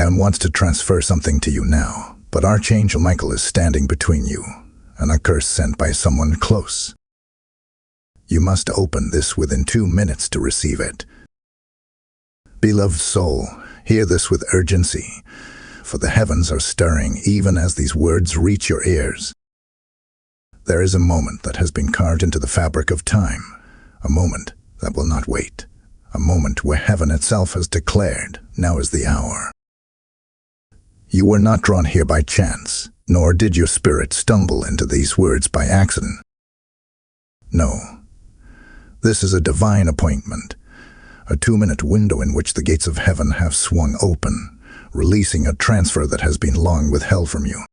and wants to transfer something to you now, but Archangel Michael is standing between you and a curse sent by someone close. You must open this within 2 minutes to receive it. Beloved soul, hear this with urgency, for the heavens are stirring even as these words reach your ears. There is a moment that has been carved into the fabric of time, a moment that will not wait, a moment where heaven itself has declared, now is the hour. You were not drawn here by chance, nor did your spirit stumble into these words by accident. No, this is a divine appointment, a 2-minute window in which the gates of heaven have swung open, releasing a transfer that has been long withheld from you.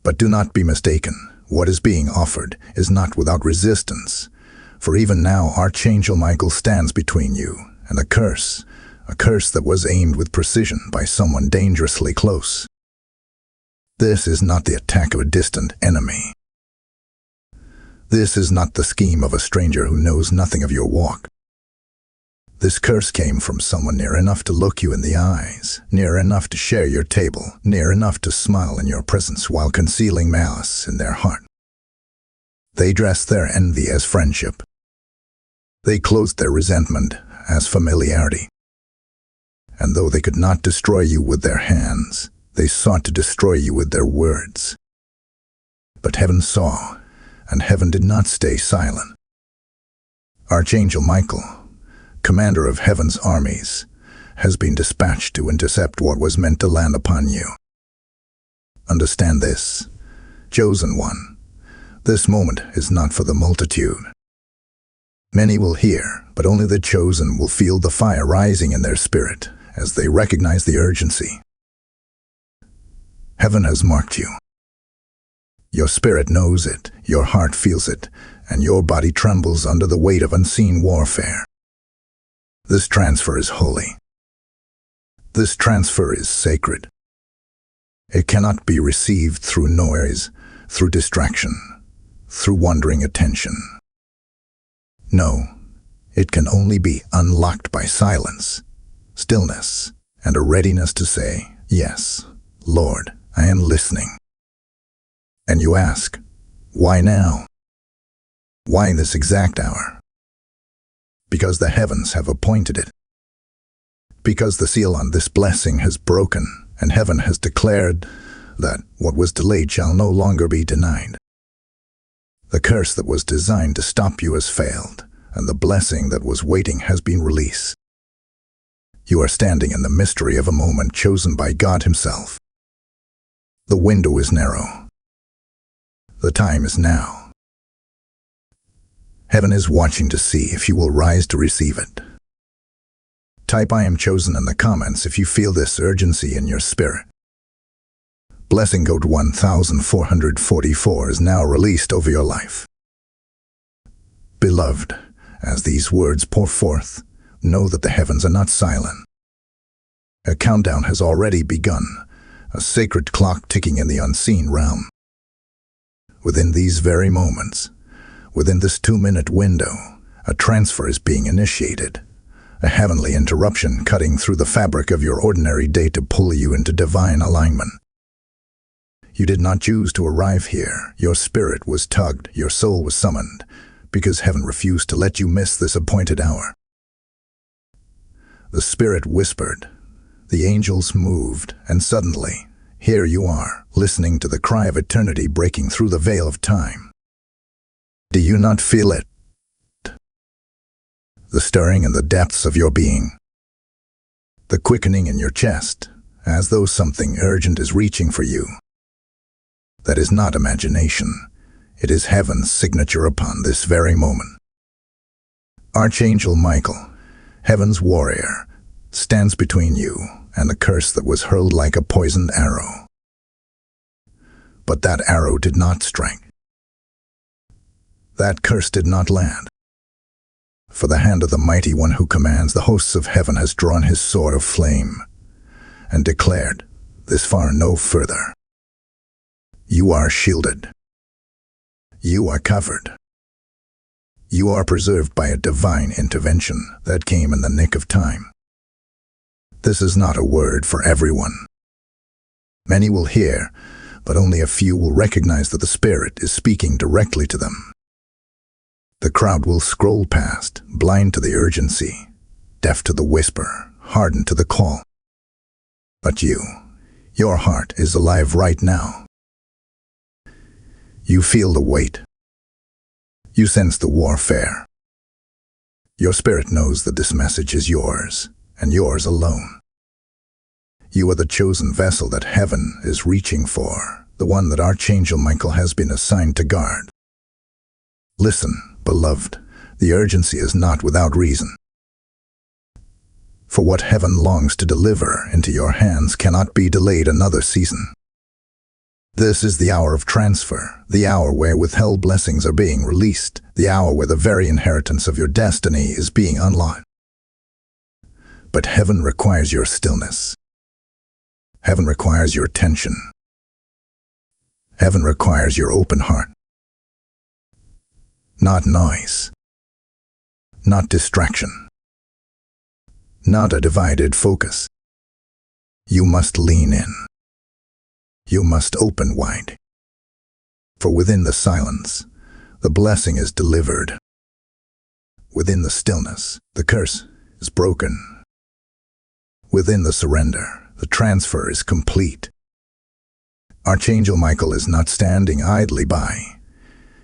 But do not be mistaken, what is being offered is not without resistance, for even now Archangel Michael stands between you and a curse that was aimed with precision by someone dangerously close. This is not the attack of a distant enemy. This is not the scheme of a stranger who knows nothing of your walk. This curse came from someone near enough to look you in the eyes, near enough to share your table, near enough to smile in your presence while concealing malice in their heart. They dressed their envy as friendship. They clothed their resentment as familiarity. And though they could not destroy you with their hands, they sought to destroy you with their words. But heaven saw, and heaven did not stay silent. Archangel Michael, commander of heaven's armies, has been dispatched to intercept what was meant to land upon you. Understand this, chosen one. This moment is not for the multitude. Many will hear, but only the chosen will feel the fire rising in their spirit as they recognize the urgency. Heaven has marked you. Your spirit knows it, your heart feels it, and your body trembles under the weight of unseen warfare. This transfer is holy. This transfer is sacred. It cannot be received through noise, through distraction, through wandering attention. No, it can only be unlocked by silence, stillness, and a readiness to say, "Yes, Lord, I am listening." And you ask, why now? Why this exact hour? Because the heavens have appointed it. Because the seal on this blessing has broken, and heaven has declared that what was delayed shall no longer be denied. The curse that was designed to stop you has failed, and the blessing that was waiting has been released. You are standing in the mystery of a moment chosen by God Himself. The window is narrow. The time is now. Heaven is watching to see if you will rise to receive it. Type "I am chosen" in the comments if you feel this urgency in your spirit. Blessing code 1444 is now released over your life. Beloved, as these words pour forth, know that the heavens are not silent. A countdown has already begun, a sacred clock ticking in the unseen realm. Within these very moments, within this 2-minute window, a transfer is being initiated, a heavenly interruption cutting through the fabric of your ordinary day to pull you into divine alignment. You did not choose to arrive here. Your spirit was tugged, your soul was summoned, because heaven refused to let you miss this appointed hour. The spirit whispered, the angels moved, and suddenly, here you are, listening to the cry of eternity breaking through the veil of time. Do you not feel it? The stirring in the depths of your being. The quickening in your chest, as though something urgent is reaching for you. That is not imagination. It is heaven's signature upon this very moment. Archangel Michael, heaven's warrior, stands between you and the curse that was hurled like a poisoned arrow. But that arrow did not strike. That curse did not land. For the hand of the mighty one who commands the hosts of heaven has drawn his sword of flame and declared, this far no further. You are shielded. You are covered. You are preserved by a divine intervention that came in the nick of time. This is not a word for everyone. Many will hear, but only a few will recognize that the Spirit is speaking directly to them. The crowd will scroll past, blind to the urgency, deaf to the whisper, hardened to the call. But your heart is alive right now. You feel the weight. You sense the warfare. Your spirit knows that this message is yours, and yours alone. You are the chosen vessel that heaven is reaching for, the one that Archangel Michael has been assigned to guard. Listen, beloved, the urgency is not without reason. For what heaven longs to deliver into your hands cannot be delayed another season. This is the hour of transfer, the hour where withheld blessings are being released, the hour where the very inheritance of your destiny is being unlocked. But heaven requires your stillness. Heaven requires your attention. Heaven requires your open heart. Not noise. Not distraction. Not a divided focus. You must lean in. You must open wide. For within the silence, the blessing is delivered. Within the stillness, the curse is broken. Within the surrender, the transfer is complete. Archangel Michael is not standing idly by.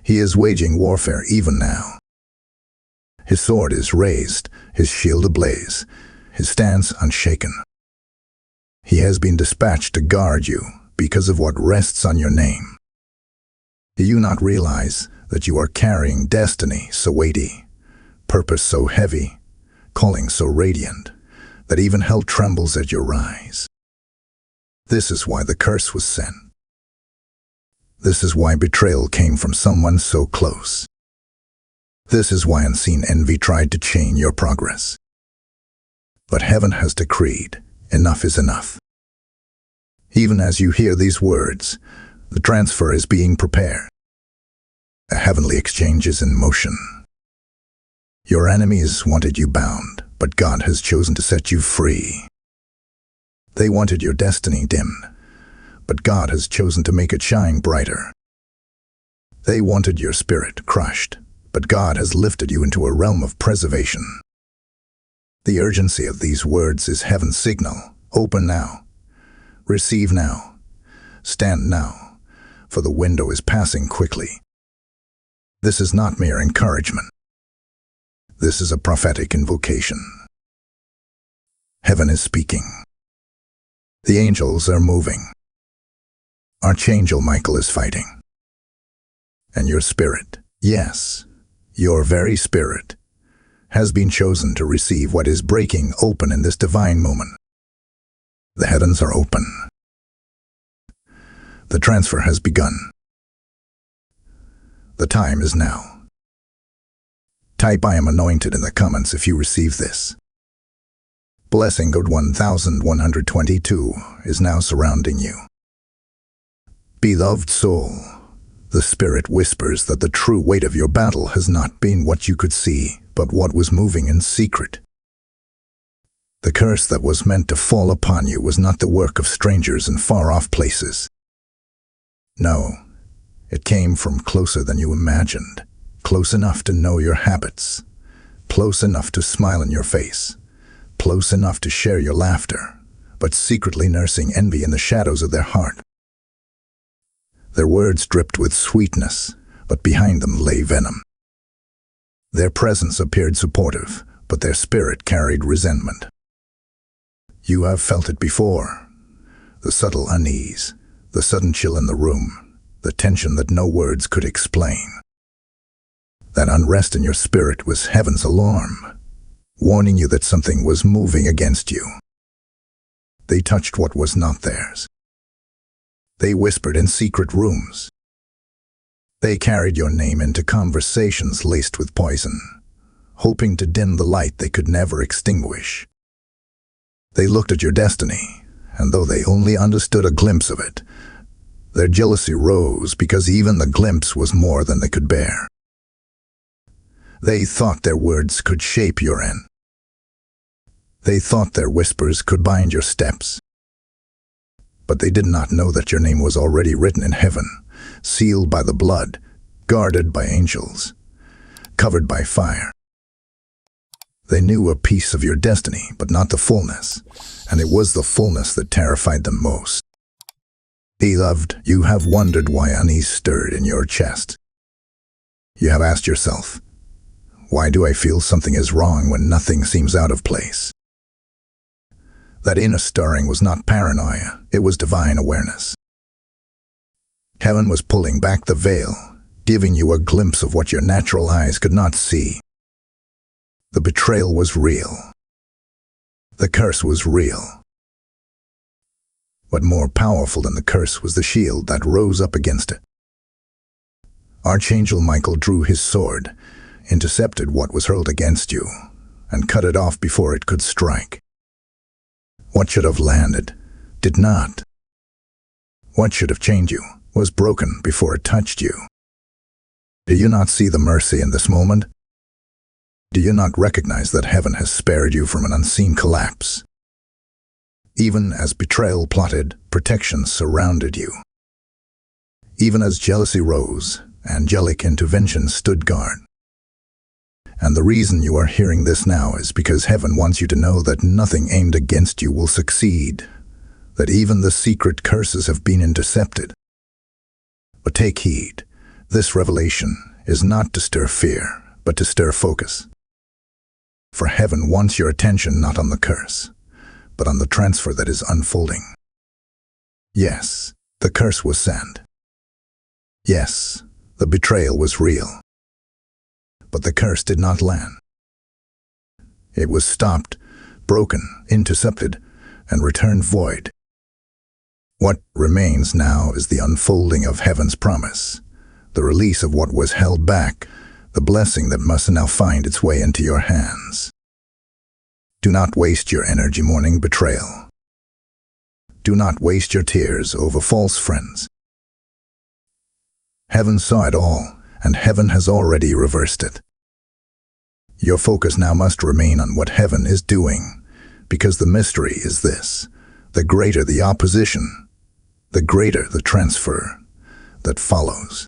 He is waging warfare even now. His sword is raised, his shield ablaze, his stance unshaken. He has been dispatched to guard you because of what rests on your name. Do you not realize that you are carrying destiny so weighty, purpose so heavy, calling so radiant, that even hell trembles at your rise? This is why the curse was sent. This is why betrayal came from someone so close. This is why unseen envy tried to chain your progress. But heaven has decreed, enough is enough. Even as you hear these words, the transfer is being prepared. A heavenly exchange is in motion. Your enemies wanted you bound, but God has chosen to set you free. They wanted your destiny dimmed, but God has chosen to make it shine brighter. They wanted your spirit crushed, but God has lifted you into a realm of preservation. The urgency of these words is heaven's signal. Open now. Receive now. Stand now, for the window is passing quickly. This is not mere encouragement. This is a prophetic invocation. Heaven is speaking. The angels are moving. Archangel Michael is fighting. And your spirit, yes, your very spirit, has been chosen to receive what is breaking open in this divine moment. The heavens are open. The transfer has begun. The time is now. Type "I am anointed" in the comments if you receive this. Blessing code 1122 is now surrounding you. Beloved soul, the Spirit whispers that the true weight of your battle has not been what you could see, but what was moving in secret. The curse that was meant to fall upon you was not the work of strangers in far-off places. No, it came from closer than you imagined, close enough to know your habits, close enough to smile in your face, close enough to share your laughter, but secretly nursing envy in the shadows of their heart. Their words dripped with sweetness, but behind them lay venom. Their presence appeared supportive, but their spirit carried resentment. You have felt it before. The subtle unease, the sudden chill in the room, the tension that no words could explain. That unrest in your spirit was heaven's alarm, warning you that something was moving against you. They touched what was not theirs. They whispered in secret rooms. They carried your name into conversations laced with poison, hoping to dim the light they could never extinguish. They looked at your destiny, and though they only understood a glimpse of it, their jealousy rose because even the glimpse was more than they could bear. They thought their words could shape your end. They thought their whispers could bind your steps. But they did not know that your name was already written in heaven, sealed by the blood, guarded by angels, covered by fire. They knew a piece of your destiny, but not the fullness, and it was the fullness that terrified them most. Beloved, you have wondered why unease stirred in your chest. You have asked yourself, why do I feel something is wrong when nothing seems out of place? That inner stirring was not paranoia, it was divine awareness. Heaven was pulling back the veil, giving you a glimpse of what your natural eyes could not see. The betrayal was real. The curse was real. But more powerful than the curse was the shield that rose up against it. Archangel Michael drew his sword, intercepted what was hurled against you, and cut it off before it could strike. What should have landed did not. What should have chained you was broken before it touched you. Do you not see the mercy in this moment? Do you not recognize that heaven has spared you from an unseen collapse? Even as betrayal plotted, protection surrounded you. Even as jealousy rose, angelic intervention stood guard. And the reason you are hearing this now is because heaven wants you to know that nothing aimed against you will succeed, that even the secret curses have been intercepted. But take heed, this revelation is not to stir fear, but to stir focus. For heaven wants your attention not on the curse, but on the transfer that is unfolding. Yes, the curse was sent. Yes, the betrayal was real. But the curse did not land. It was stopped, broken, intercepted, and returned void. What remains now is the unfolding of heaven's promise, the release of what was held back, the blessing that must now find its way into your hands. Do not waste your energy mourning betrayal. Do not waste your tears over false friends. Heaven saw it all, and heaven has already reversed it. Your focus now must remain on what heaven is doing, because the mystery is this: the greater the opposition, the greater the transfer that follows.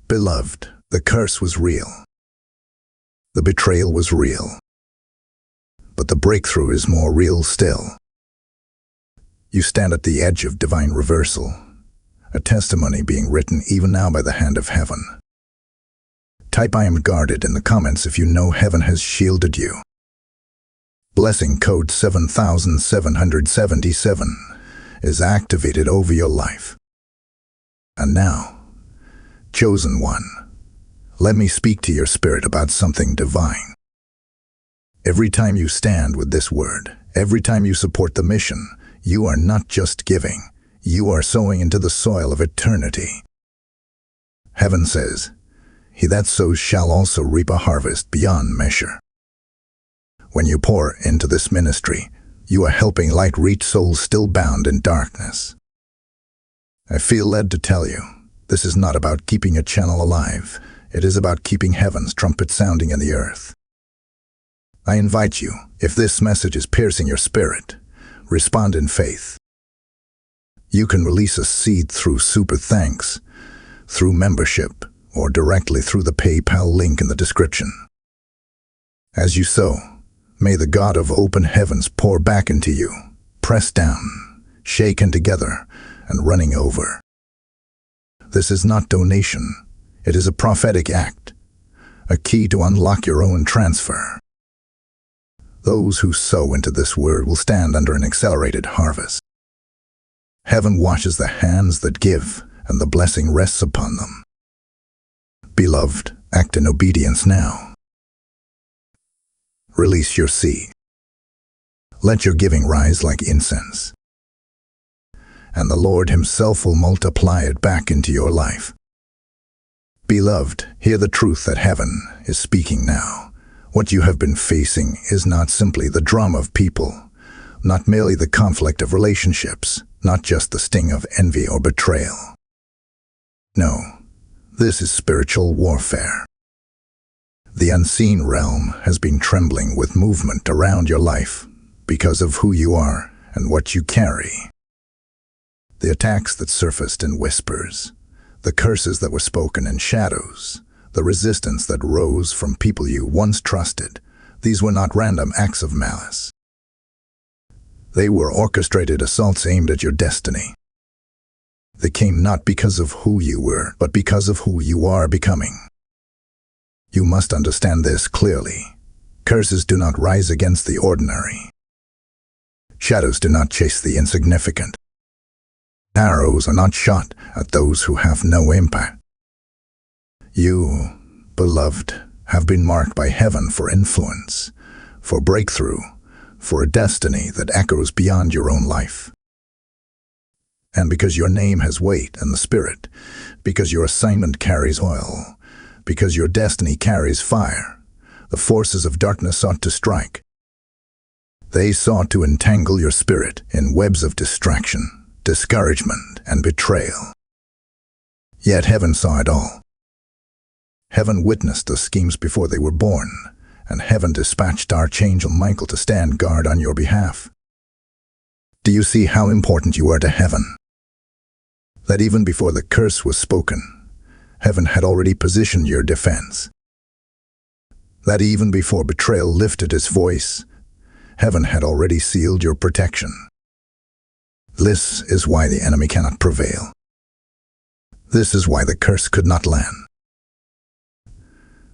Beloved, the curse was real. The betrayal was real. But the breakthrough is more real still. You stand at the edge of divine reversal, a testimony being written even now by the hand of heaven. Type "I am guarded" in the comments if you know heaven has shielded you. Blessing code 7777 is activated over your life. And now, chosen one, let me speak to your spirit about something divine. Every time you stand with this word, every time you support the mission, you are not just giving, you are sowing into the soil of eternity. Heaven says, "He that sows shall also reap a harvest beyond measure." When you pour into this ministry, you are helping light reach souls still bound in darkness. I feel led to tell you, this is not about keeping a channel alive. It is about keeping heaven's trumpet sounding in the earth. I invite you, if this message is piercing your spirit, respond in faith. You can release a seed through Super Thanks, through membership, or directly through the PayPal link in the description. As you sow, may the God of open heavens pour back into you, pressed down, shaken together, and running over. This is not donation. It is a prophetic act, a key to unlock your own transfer. Those who sow into this word will stand under an accelerated harvest. Heaven washes the hands that give, and the blessing rests upon them. Beloved, act in obedience now. Release your seed. Let your giving rise like incense, and the Lord Himself will multiply it back into your life. Beloved, hear the truth that heaven is speaking now. What you have been facing is not simply the drama of people, not merely the conflict of relationships, not just the sting of envy or betrayal. No, this is spiritual warfare. The unseen realm has been trembling with movement around your life because of who you are and what you carry. The attacks that surfaced in whispers, the curses that were spoken in shadows, the resistance that rose from people you once trusted, these were not random acts of malice. They were orchestrated assaults aimed at your destiny. They came not because of who you were, but because of who you are becoming. You must understand this clearly. Curses do not rise against the ordinary. Shadows do not chase the insignificant. Arrows are not shot at those who have no impact. You, beloved, have been marked by heaven for influence, for breakthrough, for a destiny that echoes beyond your own life. And because your name has weight in the spirit, because your assignment carries oil, because your destiny carries fire, the forces of darkness sought to strike. They sought to entangle your spirit in webs of distraction, discouragement, and betrayal. Yet heaven saw it all. Heaven witnessed the schemes before they were born, and heaven dispatched Archangel Michael to stand guard on your behalf. Do you see how important you are to heaven? That even before the curse was spoken, heaven had already positioned your defense. That even before betrayal lifted its voice, heaven had already sealed your protection. This is why the enemy cannot prevail. This is why the curse could not land.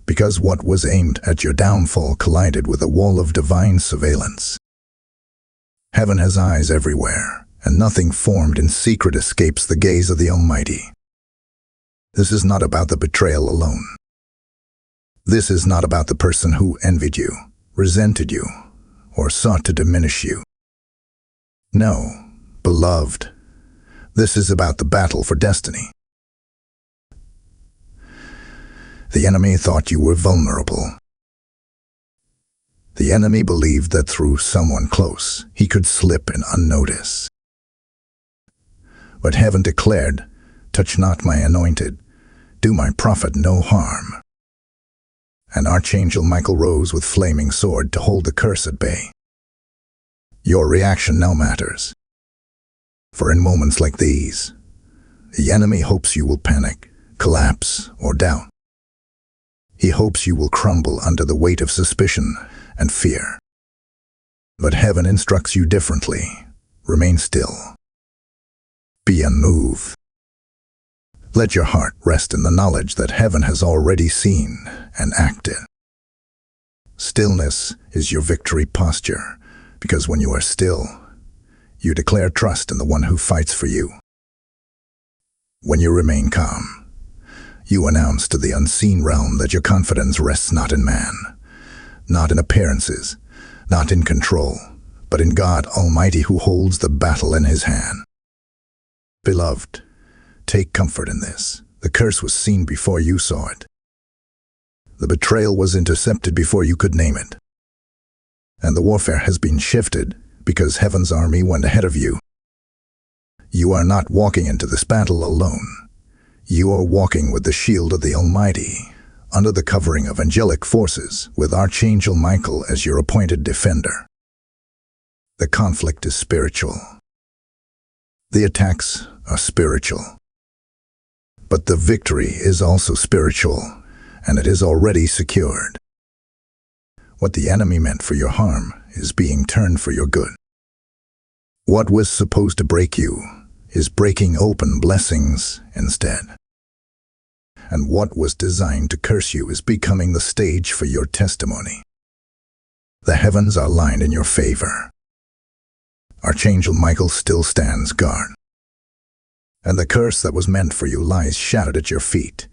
Because what was aimed at your downfall collided with a wall of divine surveillance. Heaven has eyes everywhere, and nothing formed in secret escapes the gaze of the Almighty. This is not about the betrayal alone. This is not about the person who envied you, resented you, or sought to diminish you. No, beloved, this is about the battle for destiny. The enemy thought you were vulnerable. The enemy believed that through someone close, he could slip in unnoticed. But heaven declared, "Touch not my anointed, do my prophet no harm." And Archangel Michael rose with flaming sword to hold the curse at bay. Your reaction now matters. For in moments like these, the enemy hopes you will panic, collapse, or doubt. He hopes you will crumble under the weight of suspicion and fear. But heaven instructs you differently. Remain still. Be unmoved. Let your heart rest in the knowledge that heaven has already seen and acted. Stillness is your victory posture, because when you are still, you declare trust in the one who fights for you. When you remain calm, you announce to the unseen realm that your confidence rests not in man, not in appearances, not in control, but in God Almighty who holds the battle in his hand. Beloved, take comfort in this. The curse was seen before you saw it. The betrayal was intercepted before you could name it. And the warfare has been shifted because heaven's army went ahead of you. You are not walking into this battle alone. You are walking with the shield of the Almighty, under the covering of angelic forces, with Archangel Michael as your appointed defender. The conflict is spiritual. The attacks are spiritual. But the victory is also spiritual, and it is already secured. What the enemy meant for your harm is being turned for your good. What was supposed to break you is breaking open blessings instead. And what was designed to curse you is becoming the stage for your testimony. The heavens are lined in your favor. Archangel Michael still stands guard. And the curse that was meant for you lies shattered at your feet,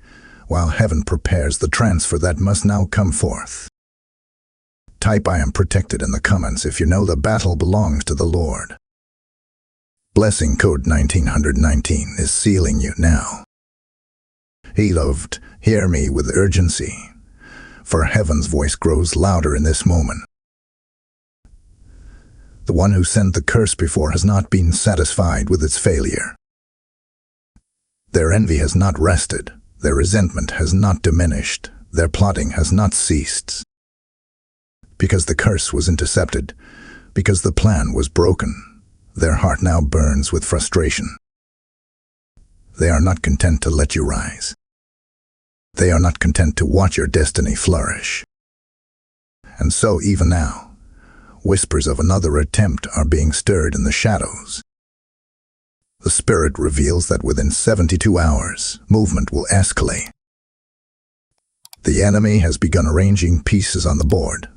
while heaven prepares the transfer that must now come forth. Type "I am protected" in the comments if you know the battle belongs to the Lord. Blessing code 1919 is sealing you now. Beloved, hear me with urgency, for heaven's voice grows louder in this moment. The one who sent the curse before has not been satisfied with its failure. Their envy has not rested, their resentment has not diminished, their plotting has not ceased. Because the curse was intercepted, because the plan was broken, their heart now burns with frustration. They are not content to let you rise. They are not content to watch your destiny flourish. And so even now, whispers of another attempt are being stirred in the shadows. The Spirit reveals that within 72 hours, movement will escalate. The enemy has begun arranging pieces on the board,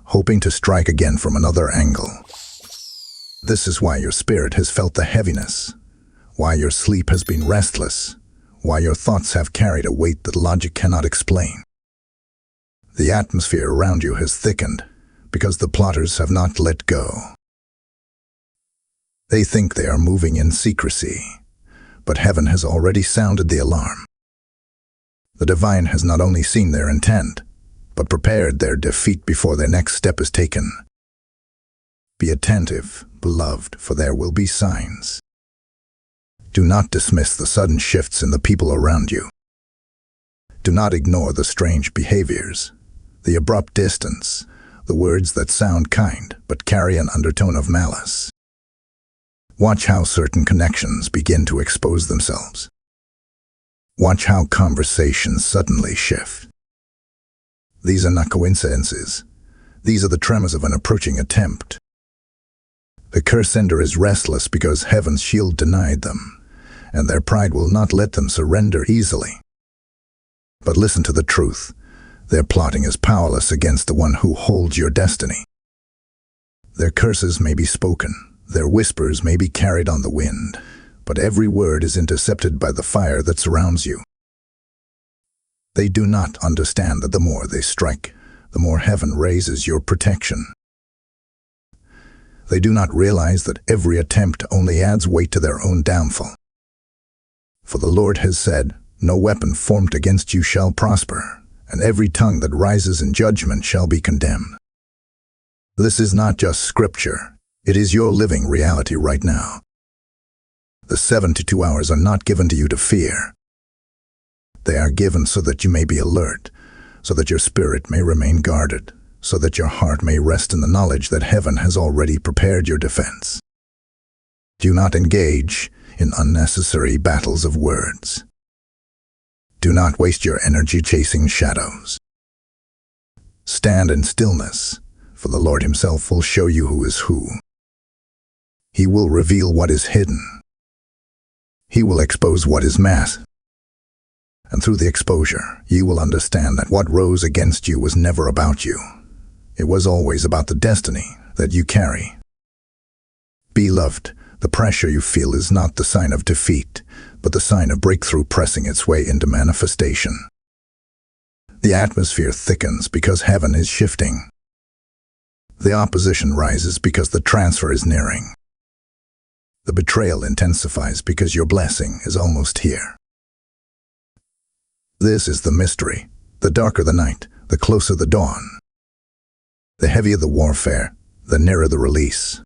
hoping to strike again from another angle. This is why your spirit has felt the heaviness, why your sleep has been restless, why your thoughts have carried a weight that logic cannot explain. The atmosphere around you has thickened because the plotters have not let go. They think they are moving in secrecy, but heaven has already sounded the alarm. The divine has not only seen their intent, but prepared their defeat before their next step is taken. Be attentive, beloved, for there will be signs. Do not dismiss the sudden shifts in the people around you. Do not ignore the strange behaviors, the abrupt distance, the words that sound kind but carry an undertone of malice. Watch how certain connections begin to expose themselves. Watch how conversations suddenly shift. These are not coincidences. These are the tremors of an approaching attempt. The curse sender is restless because heaven's shield denied them, and their pride will not let them surrender easily. But listen to the truth. Their plotting is powerless against the one who holds your destiny. Their curses may be spoken, their whispers may be carried on the wind, but every word is intercepted by the fire that surrounds you. They do not understand that the more they strike, the more heaven raises your protection. They do not realize that every attempt only adds weight to their own downfall. For the Lord has said, "No weapon formed against you shall prosper, and every tongue that rises in judgment shall be condemned." This is not just scripture, it is your living reality right now. The 72 hours are not given to you to fear. They are given so that you may be alert, so that your spirit may remain guarded, so that your heart may rest in the knowledge that heaven has already prepared your defense. Do not engage in unnecessary battles of words. Do not waste your energy chasing shadows. Stand in stillness, for the Lord himself will show you who is who. He will reveal what is hidden. He will expose what is masked. And through the exposure, you will understand that what rose against you was never about you. It was always about the destiny that you carry. Beloved, the pressure you feel is not the sign of defeat, but the sign of breakthrough pressing its way into manifestation. The atmosphere thickens because heaven is shifting. The opposition rises because the transfer is nearing. The betrayal intensifies because your blessing is almost here. This is the mystery. The darker the night, the closer the dawn. The heavier the warfare, the nearer the release.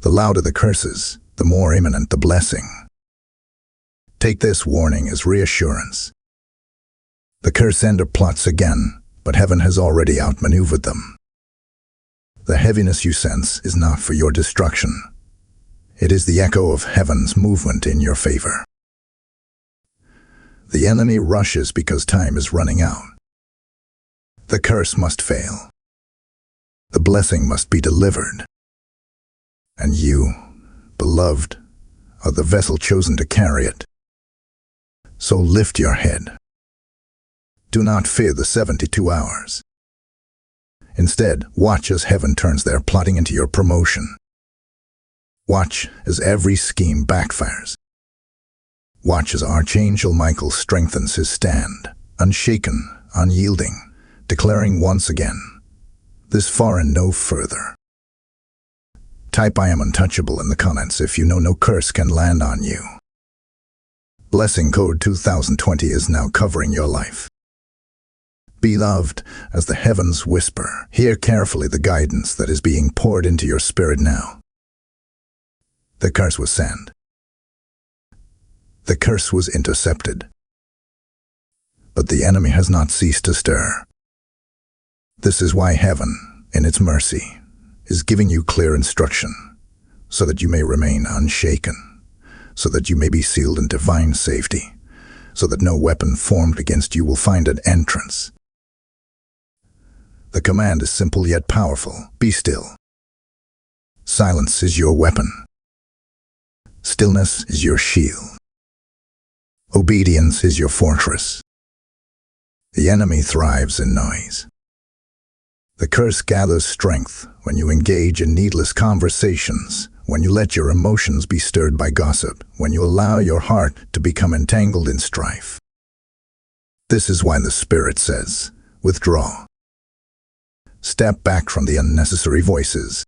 The louder the curses, the more imminent the blessing. Take this warning as reassurance. The curse sender plots again, but heaven has already outmaneuvered them. The heaviness you sense is not for your destruction. It is the echo of heaven's movement in your favor. The enemy rushes because time is running out. The curse must fail. The blessing must be delivered. And you, beloved, are the vessel chosen to carry it. So lift your head. Do not fear the 72 hours. Instead, watch as heaven turns their plotting into your promotion. Watch as every scheme backfires. Watch as Archangel Michael strengthens his stand, unshaken, unyielding, declaring once again, "This far and no further." Type "I am untouchable" in the comments if you know no curse can land on you. Blessing code 2020 is now covering your life. Beloved, as the heavens whisper, hear carefully the guidance that is being poured into your spirit now. The curse was sent. The curse was intercepted. but the enemy has not ceased to stir. This is why heaven, in its mercy, is giving you clear instruction, so that you may remain unshaken, so that you may be sealed in divine safety, so that no weapon formed against you will find an entrance. The command is simple yet powerful. Be still. Silence is your weapon. Stillness is your shield. Obedience is your fortress. The enemy thrives in noise. The curse gathers strength when you engage in needless conversations, when you let your emotions be stirred by gossip, when you allow your heart to become entangled in strife. This is why the Spirit says, withdraw. Step back from the unnecessary voices.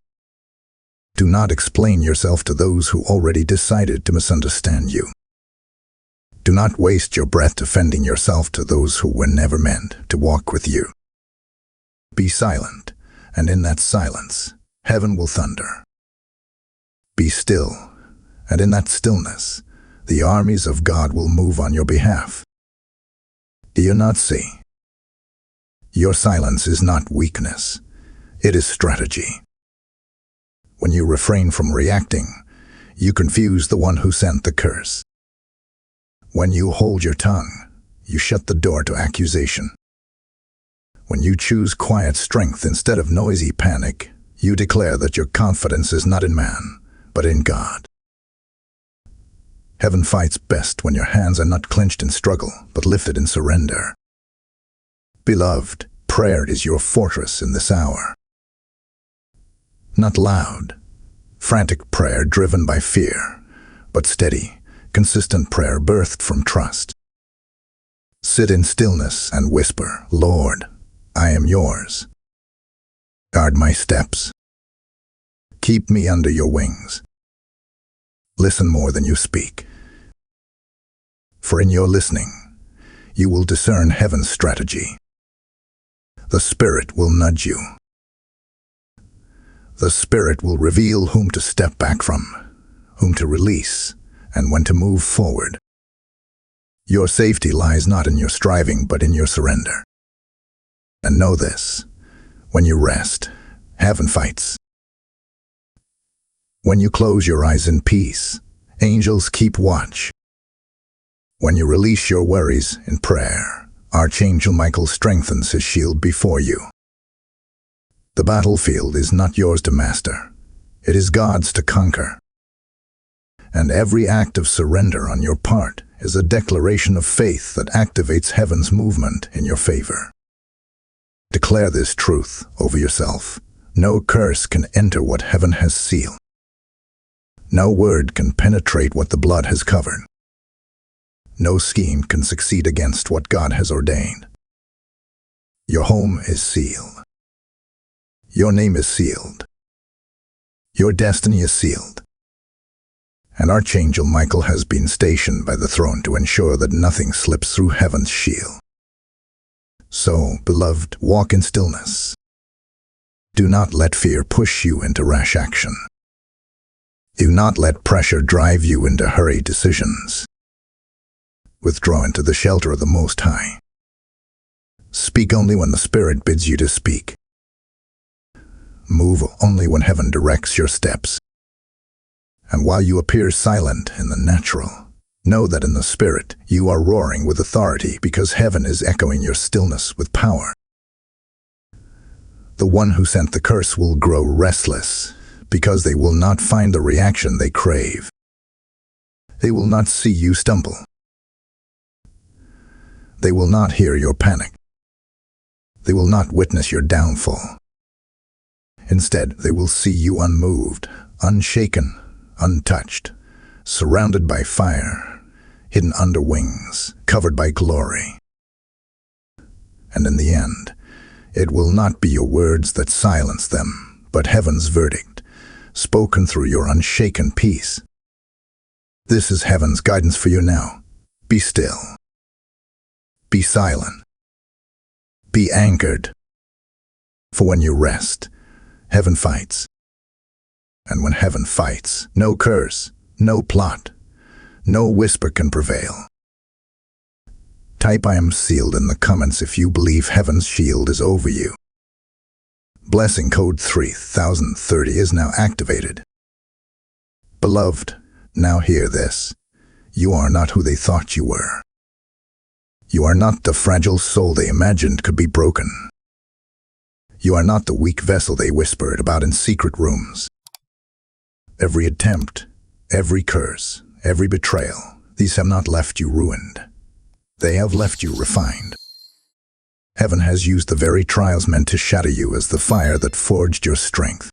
Do not explain yourself to those who already decided to misunderstand you. Do not waste your breath defending yourself to those who were never meant to walk with you. Be silent, and in that silence, heaven will thunder. Be still, and in that stillness, the armies of God will move on your behalf. Do you not see? Your silence is not weakness, it is strategy. When you refrain from reacting, you confuse the one who sent the curse. When you hold your tongue, you shut the door to accusation. When you choose quiet strength instead of noisy panic, you declare that your confidence is not in man, but in God. Heaven fights best when your hands are not clenched in struggle, but lifted in surrender. Beloved, prayer is your fortress in this hour. Not loud, frantic prayer driven by fear, but steady, consistent prayer birthed from trust. Sit in stillness and whisper, Lord, I am yours. Guard my steps. Keep me under your wings. Listen more than you speak. For in your listening, you will discern heaven's strategy. The Spirit will nudge you. The Spirit will reveal whom to step back from, whom to release, and when to move forward. Your safety lies not in your striving, but in your surrender. And know this, when you rest, heaven fights. When you close your eyes in peace, angels keep watch. When you release your worries in prayer, Archangel Michael strengthens his shield before you. The battlefield is not yours to master, it is God's to conquer. And every act of surrender on your part is a declaration of faith that activates heaven's movement in your favor. Declare this truth over yourself. No curse can enter what heaven has sealed. No word can penetrate what the blood has covered. No scheme can succeed against what God has ordained. Your home is sealed. Your name is sealed. Your destiny is sealed. And Archangel Michael has been stationed by the throne to ensure that nothing slips through heaven's shield. So, beloved, walk in stillness. Do not let fear push you into rash action. Do not let pressure drive you into hurried decisions. Withdraw into the shelter of the Most High. Speak only when the Spirit bids you to speak. Move only when heaven directs your steps. And while you appear silent in the natural, know that in the Spirit you are roaring with authority because heaven is echoing your stillness with power. The one who sent the curse will grow restless because they will not find the reaction they crave. They will not see you stumble. They will not hear your panic. They will not witness your downfall. Instead, they will see you unmoved, unshaken, untouched, surrounded by fire, hidden under wings, covered by glory. And in the end, it will not be your words that silence them, but heaven's verdict, spoken through your unshaken peace. This is heaven's guidance for you now. Be still. Be silent. Be anchored. For when you rest, heaven fights. And when heaven fights, no curse, no plot, no whisper can prevail. Type "I am sealed" in the comments if you believe heaven's shield is over you. Blessing code 3030 is now activated. Beloved, now hear this. You are not who they thought you were. You are not the fragile soul they imagined could be broken. You are not the weak vessel they whispered about in secret rooms. Every attempt, every curse, every betrayal, these have not left you ruined. They have left you refined. Heaven has used the very trials meant to shatter you as the fire that forged your strength.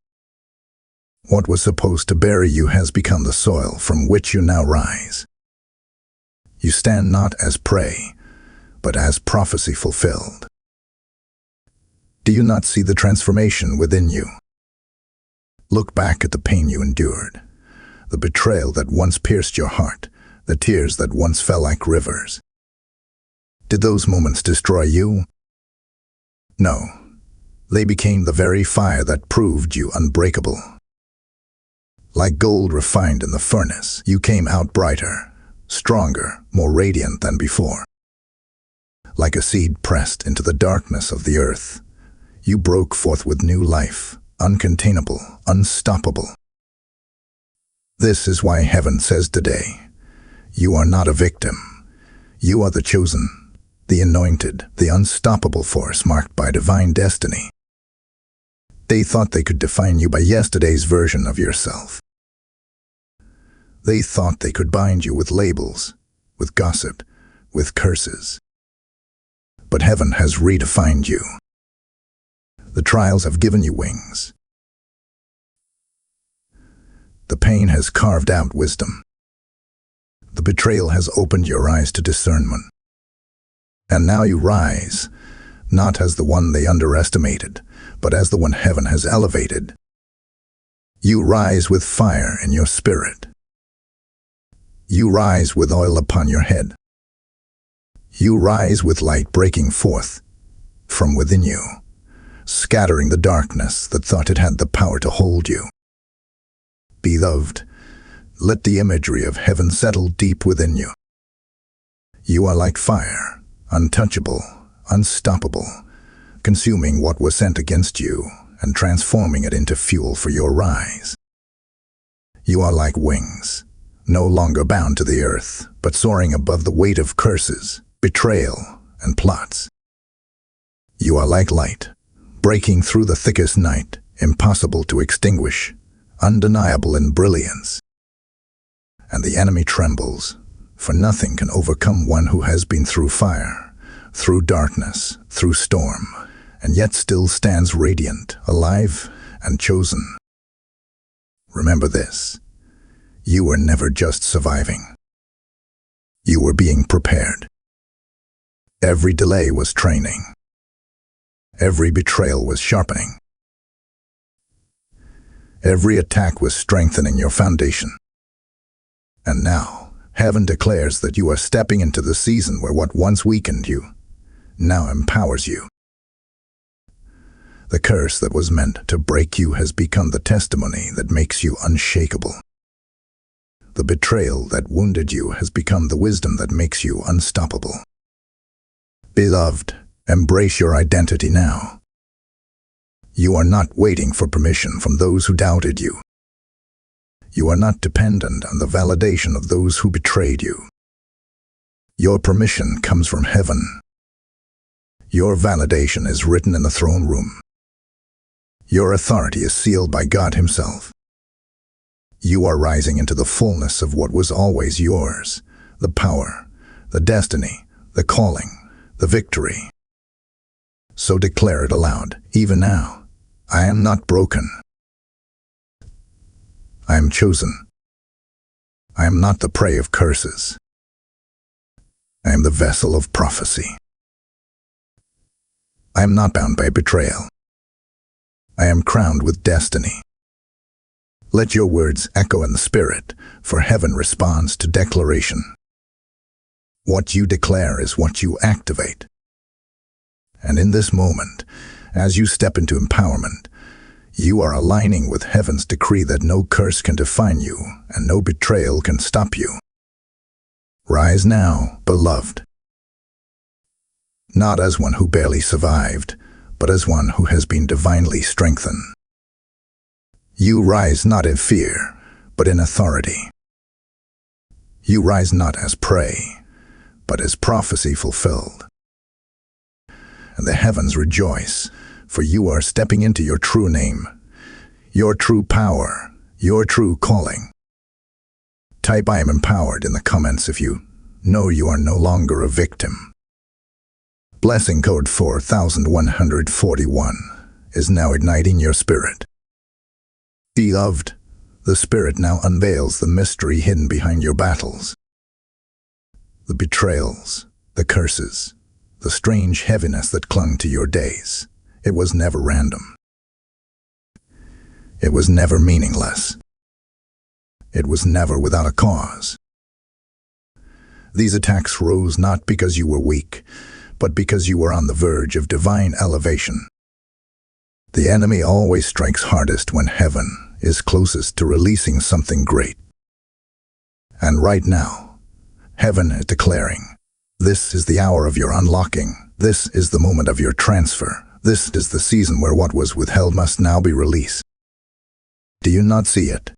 What was supposed to bury you has become the soil from which you now rise. You stand not as prey, but as prophecy fulfilled. Do you not see the transformation within you? Look back at the pain you endured, the betrayal that once pierced your heart, the tears that once fell like rivers. Did those moments destroy you? No, they became the very fire that proved you unbreakable. Like gold refined in the furnace, you came out brighter, stronger, more radiant than before. Like a seed pressed into the darkness of the earth, you broke forth with new life, uncontainable, unstoppable. This is why heaven says today, you are not a victim. You are the chosen, the anointed, the unstoppable force marked by divine destiny. They thought they could define you by yesterday's version of yourself. They thought they could bind you with labels, with gossip, with curses. But heaven has redefined you. The trials have given you wings. The pain has carved out wisdom. The betrayal has opened your eyes to discernment. And now you rise, not as the one they underestimated, but as the one heaven has elevated. You rise with fire in your spirit. You rise with oil upon your head. You rise with light breaking forth from within you, scattering the darkness that thought it had the power to hold you. Beloved, let the imagery of heaven settle deep within you. You are like fire, untouchable, unstoppable, consuming what was sent against you and transforming it into fuel for your rise. You are like wings, no longer bound to the earth, but soaring above the weight of curses, betrayal, and plots. You are like light, breaking through the thickest night, impossible to extinguish, undeniable in brilliance. And the enemy trembles, for nothing can overcome one who has been through fire, through darkness, through storm, and yet still stands radiant, alive, and chosen. Remember this, you were never just surviving. You were being prepared. Every delay was training. Every betrayal was sharpening. Every attack was strengthening your foundation. And now, heaven declares that you are stepping into the season where what once weakened you now empowers you. The curse that was meant to break you has become the testimony that makes you unshakable. The betrayal that wounded you has become the wisdom that makes you unstoppable. Beloved, embrace your identity now. You are not waiting for permission from those who doubted you. You are not dependent on the validation of those who betrayed you. Your permission comes from heaven. Your validation is written in the throne room. Your authority is sealed by God Himself. You are rising into the fullness of what was always yours, the power, the destiny, the calling, the victory. So declare it aloud, even now. I am not broken. I am chosen. I am not the prey of curses. I am the vessel of prophecy. I am not bound by betrayal. I am crowned with destiny. Let your words echo in the spirit, for heaven responds to declaration. What you declare is what you activate. And in this moment, as you step into empowerment, you are aligning with heaven's decree that no curse can define you and no betrayal can stop you. Rise now, beloved. not as one who barely survived, but as one who has been divinely strengthened. You rise not in fear, but in authority. You rise not as prey, but as prophecy fulfilled. And the heavens rejoice, for you are stepping into your true name, your true power, your true calling. Type "I am empowered" in the comments if you know you are no longer a victim. Blessing code 4141 is now igniting your spirit. Beloved, the Spirit now unveils the mystery hidden behind your battles. The betrayals, the curses, the strange heaviness that clung to your days. It was never random. It was never meaningless. It was never without a cause. These attacks rose not because you were weak, but because you were on the verge of divine elevation. The enemy always strikes hardest when heaven is closest to releasing something great. And right now, heaven is declaring, this is the hour of your unlocking. This is the moment of your transfer. This is the season where what was withheld must now be released. Do you not see it?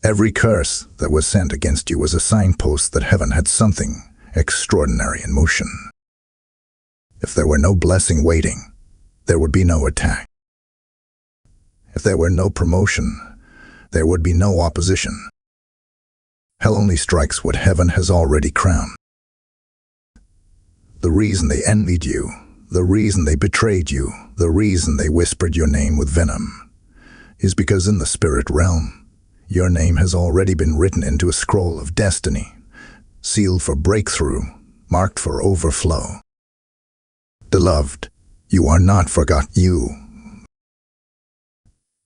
Every curse that was sent against you was a signpost that heaven had something extraordinary in motion. If there were no blessing waiting, there would be no attack. If there were no promotion, there would be no opposition. Hell only strikes what heaven has already crowned. The reason they envied you, the reason they betrayed you, the reason they whispered your name with venom, is because in the spirit realm, your name has already been written into a scroll of destiny, sealed for breakthrough, marked for overflow. Beloved, you are not forgotten.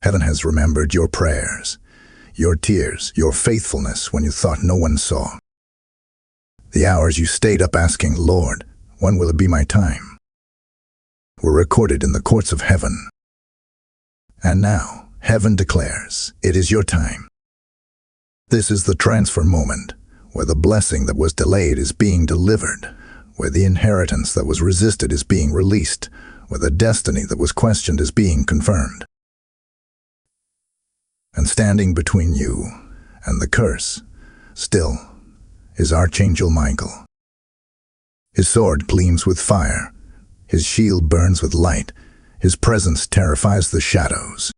Heaven has remembered your prayers, your tears, your faithfulness when you thought no one saw. The hours you stayed up asking, Lord, when will it be my time, were recorded in the courts of heaven. And now, heaven declares, it is your time. This is the transfer moment, where the blessing that was delayed is being delivered, where the inheritance that was resisted is being released, where the destiny that was questioned is being confirmed. And standing between you and the curse, still, is Archangel Michael. His sword gleams with fire, his shield burns with light, his presence terrifies the shadows.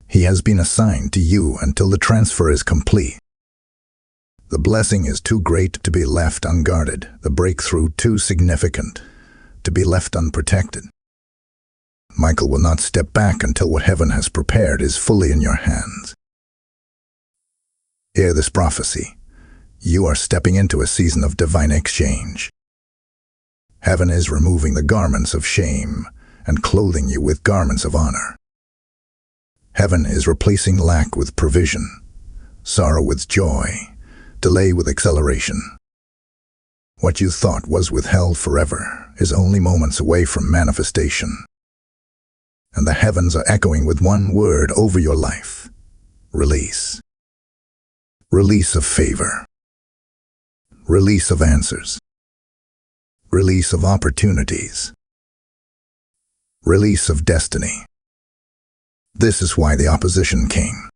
He has been assigned to you until the transfer is complete. The blessing is too great to be left unguarded, the breakthrough too significant to be left unprotected. Michael will not step back until what heaven has prepared is fully in your hands. Hear this prophecy. You are stepping into a season of divine exchange. Heaven is removing the garments of shame and clothing you with garments of honor. Heaven is replacing lack with provision, sorrow with joy, delay with acceleration. What you thought was withheld forever is only moments away from manifestation. And the heavens are echoing with one word over your life: release. Release of favor. Release of answers. Release of opportunities. Release of destiny. This is why the opposition came.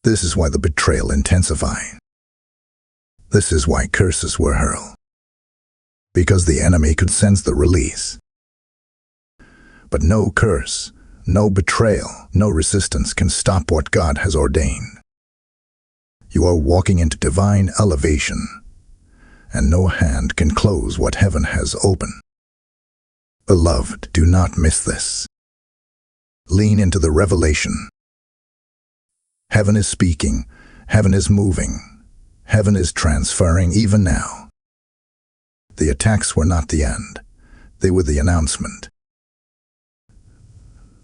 This is why the betrayal intensified. This is why curses were hurled. Because the enemy could sense the release. But no curse, no betrayal, no resistance can stop what God has ordained. You are walking into divine elevation, and no hand can close what heaven has opened. Beloved, do not miss this. Lean into the revelation. Heaven is speaking, heaven is moving, heaven is transferring even now. The attacks were not the end, they were the announcement.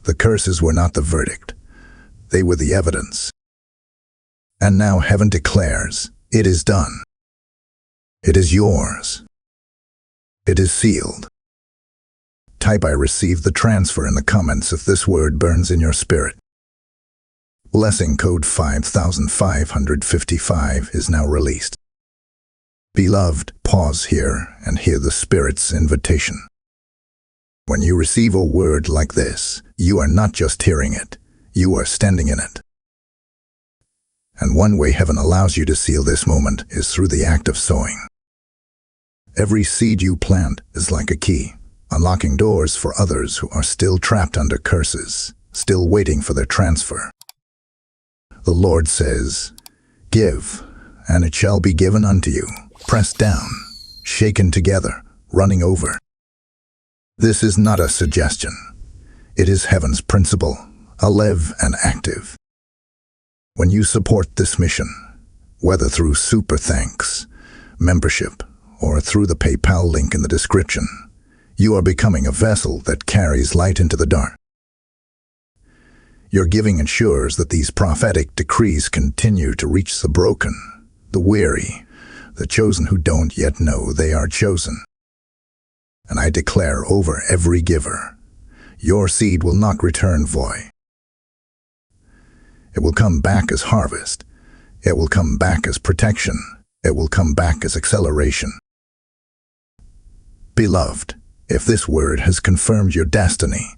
The curses were not the verdict, they were the evidence. And now heaven declares, it is done. It is yours. It is sealed. Type "I receive the transfer" in the comments if this word burns in your spirit. Blessing code 5555 is now released. Beloved, pause here and hear the Spirit's invitation. When you receive a word like this, you are not just hearing it, you are standing in it. And one way heaven allows you to seal this moment is through the act of sowing. Every seed you plant is like a key, unlocking doors for others who are still trapped under curses, still waiting for their transfer. The Lord says, "Give, and it shall be given unto you, pressed down, shaken together, running over." This is not a suggestion. It is heaven's principle, alive and active. When you support this mission, whether through super thanks, membership, or through the PayPal link in the description, you are becoming a vessel that carries light into the dark. Your giving ensures that these prophetic decrees continue to reach the broken, the weary, the chosen who don't yet know they are chosen. And I declare over every giver, your seed will not return void. It will come back as harvest. It will come back as protection. It will come back as acceleration. Beloved, if this word has confirmed your destiny,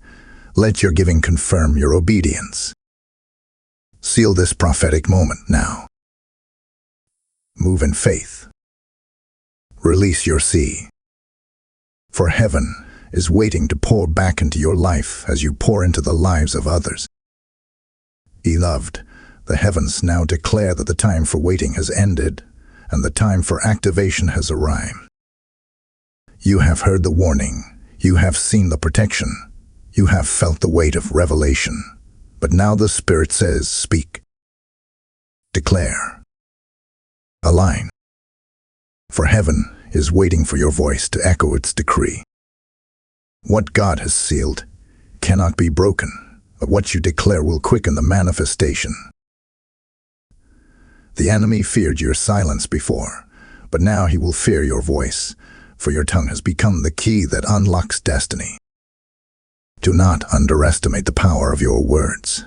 let your giving confirm your obedience. Seal this prophetic moment now. Move in faith. Release your seed. For heaven is waiting to pour back into your life as you pour into the lives of others. Beloved, the heavens now declare that the time for waiting has ended and the time for activation has arrived. You have heard the warning, you have seen the protection, you have felt the weight of revelation, but now the Spirit says, speak, declare, align. For heaven is waiting for your voice to echo its decree. What God has sealed cannot be broken, but what you declare will quicken the manifestation. The enemy feared your silence before, but now he will fear your voice, for your tongue has become the key that unlocks destiny. Do not underestimate the power of your words.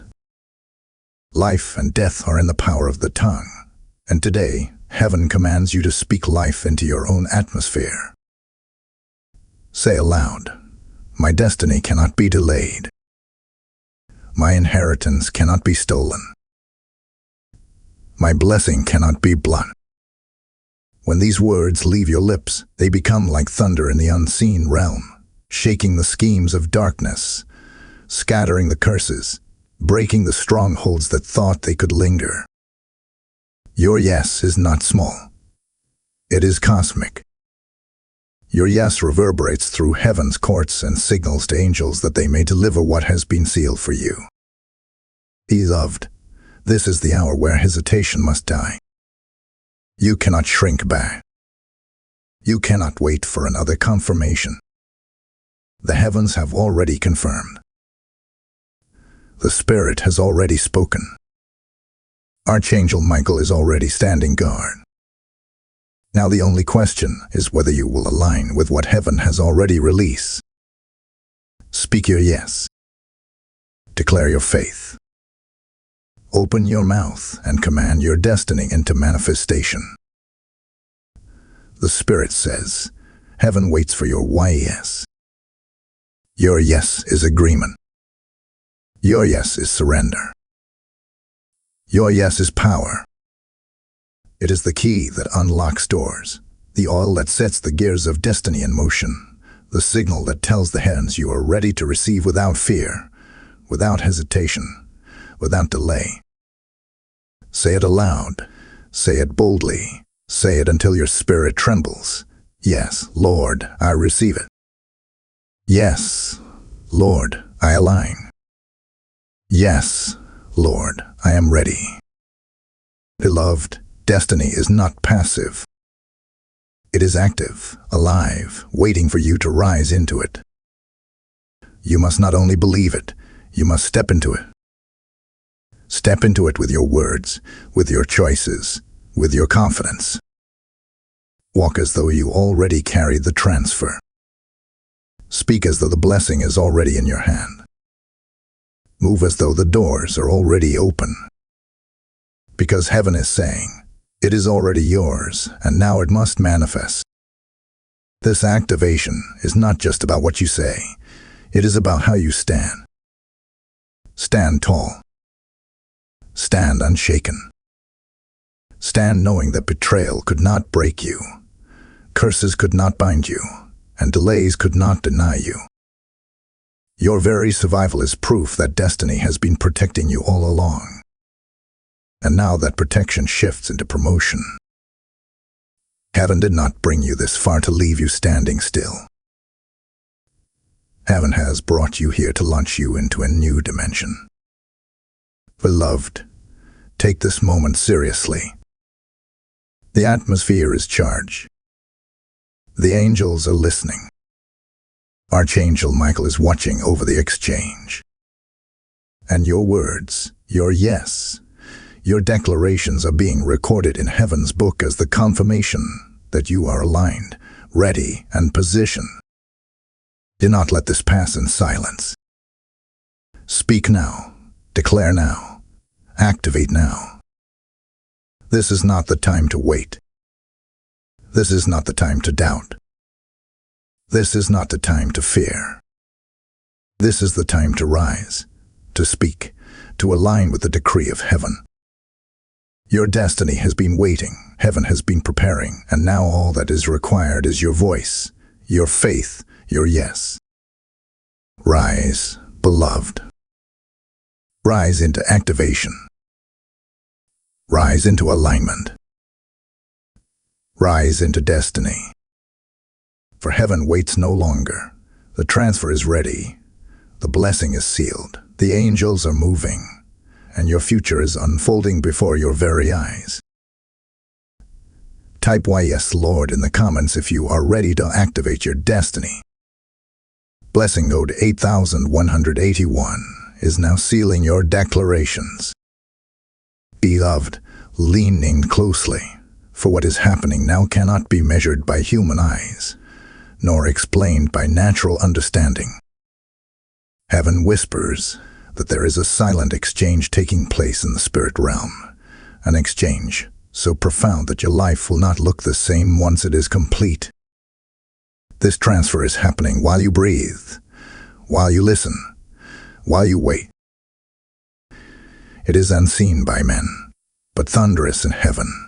Life and death are in the power of the tongue, and today, heaven commands you to speak life into your own atmosphere. Say aloud, my destiny cannot be delayed. My inheritance cannot be stolen. My blessing cannot be blocked. When these words leave your lips, they become like thunder in the unseen realm, shaking the schemes of darkness, scattering the curses, breaking the strongholds that thought they could linger. Your yes is not small. It is cosmic. Your yes reverberates through heaven's courts and signals to angels that they may deliver what has been sealed for you. Beloved, this is the hour where hesitation must die. You cannot shrink back. You cannot wait for another confirmation. The heavens have already confirmed. The Spirit has already spoken. Archangel Michael is already standing guard. Now the only question is whether you will align with what heaven has already released. Speak your yes. Declare your faith. Open your mouth and command your destiny into manifestation. The Spirit says, heaven waits for your yes. Your yes is agreement. Your yes is surrender. Your yes is power. It is the key that unlocks doors, the oil that sets the gears of destiny in motion, the signal that tells the heavens you are ready to receive without fear, without hesitation, without delay. Say it aloud. Say it boldly. Say it until your spirit trembles. Yes, Lord, I receive it. Yes, Lord, I align. Yes, Lord, I am ready. Beloved, destiny is not passive. It is active, alive, waiting for you to rise into it. You must not only believe it, you must step into it. Step into it with your words, with your choices, with your confidence. Walk as though you already carry the transfer. Speak as though the blessing is already in your hand. Move as though the doors are already open. Because heaven is saying, It is already yours, and now it must manifest. This activation is not just about what you say. It is about how you stand. Stand tall. Stand unshaken. Stand knowing that betrayal could not break you, curses could not bind you, and delays could not deny you. Your very survival is proof that destiny has been protecting you all along. And now that protection shifts into promotion. Heaven did not bring you this far to leave you standing still. Heaven has brought you here to launch you into a new dimension. Beloved, take this moment seriously. The atmosphere is charged. The angels are listening. Archangel Michael is watching over the exchange. And your words, your yes, your declarations are being recorded in heaven's book as the confirmation that you are aligned, ready, and positioned. Do not let this pass in silence. Speak now, declare now, activate now. This is not the time to wait. This is not the time to doubt. This is not the time to fear. This is the time to rise, to speak, to align with the decree of heaven. Your destiny has been waiting, heaven has been preparing, and now all that is required is your voice, your faith, your yes. Rise, beloved. Rise into activation. Rise into alignment. Rise into destiny. For heaven waits no longer. The transfer is ready. The blessing is sealed. The angels are moving. And your future is unfolding before your very eyes. Type "Why yes, Lord" in the comments if you are ready to activate your destiny. Blessing code 8181 is now sealing your declarations. Beloved, lean in closely, for what is happening now cannot be measured by human eyes, nor explained by natural understanding. Heaven whispers that there is a silent exchange taking place in the spirit realm, an exchange so profound that your life will not look the same once it is complete. This transfer is happening while you breathe, while you listen, while you wait. It is unseen by men, but thunderous in heaven.